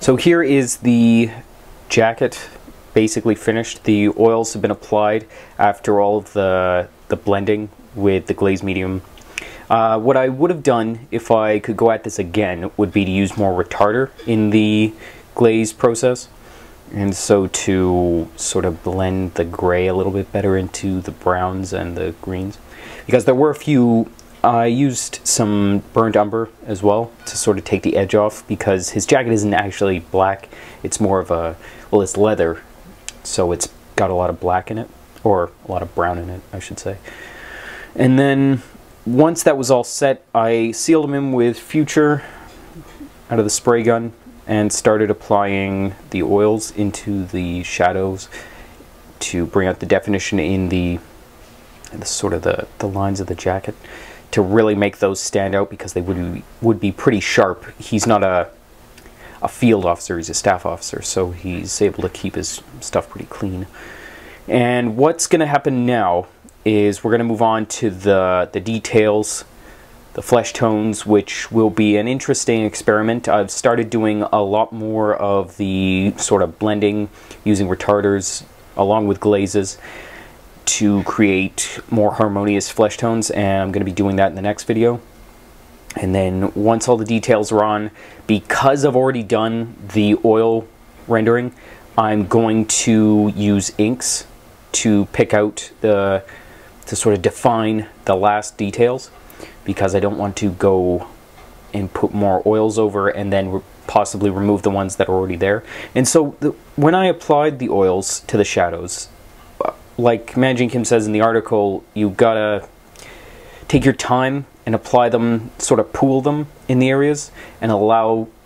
So here is the jacket basically finished. The oils have been applied after all of the blending with the glaze medium. What I would have done if I could go at this again would be to use more retarder in the glaze process, and so to sort of blend the gray a little bit better into the browns and the greens, because there were a few. I used some burnt umber as well to sort of take the edge off, because his jacket isn't actually black, it's more of a, well, it's leather, so it's got a lot of black in it, or a lot of brown in it, I should say. And then once that was all set, I sealed him in with Future out of the spray gun and started applying the oils into the shadows to bring out the definition in the sort of the lines of the jacket, to really make those stand out, because they would be pretty sharp. He's not a field officer, he's a staff officer, so he's able to keep his stuff pretty clean. And what's going to happen now is we're going to move on to the details, the flesh tones, which will be an interesting experiment. I've started doing a lot more of the sort of blending using retarders along with glazes to create more harmonious flesh tones, and I'm going to be doing that in the next video. And then once all the details are on, because I've already done the oil rendering, I'm going to use inks to pick out to sort of define the last details, because I don't want to go and put more oils over and then possibly remove the ones that are already there. And so when I applied the oils to the shadows, like Manjin Kim says in the article, you gotta take your time and apply them, sort of pool them in the areas and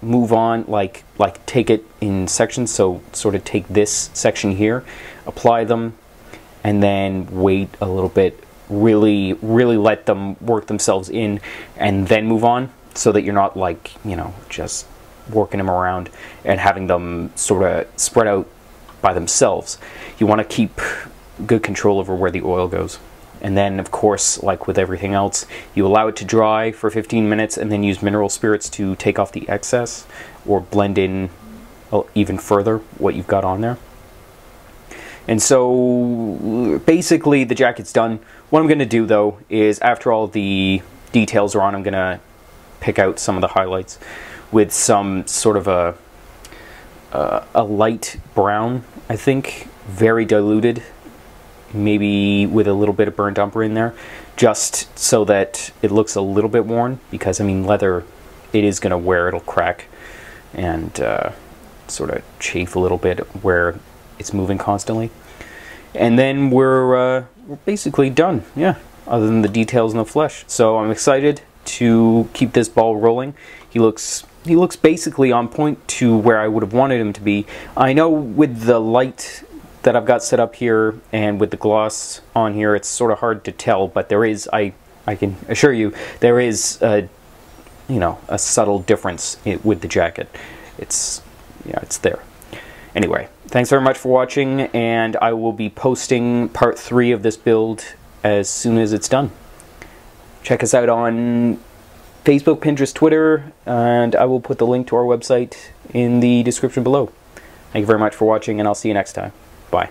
move on, like take it in sections. So sort of take this section here, apply them, and then wait a little bit, really let them work themselves in, and then move on, so that you're not, like, you know, just working them around and having them sort of spread out by themselves. You want to keep good control over where the oil goes. And then, of course, like with everything else, you allow it to dry for 15 minutes and then use mineral spirits to take off the excess or blend in even further what you've got on there. And so basically the jacket's done. What I'm going to do, though, is after all the details are on, I'm going to pick out some of the highlights with some sort of a light brown, I think, very diluted, maybe with a little bit of burnt umber in there, just so that it looks a little bit worn, because, I mean, leather, it is going to wear, it'll crack and sort of chafe a little bit where it's moving constantly. And then we're basically done, yeah, other than the details in the flesh. So I'm excited to keep this ball rolling. He looks basically on point to where I would have wanted him to be. I know with the light that I've got set up here and with the gloss on here, it's sort of hard to tell, but there is, I can assure you, there is a subtle difference with the jacket. It's there. Anyway, thanks very much for watching, and I will be posting part 3 of this build as soon as it's done. Check us out on Facebook, Pinterest, Twitter, and I will put the link to our website in the description below. Thank you very much for watching, and I'll see you next time. Bye.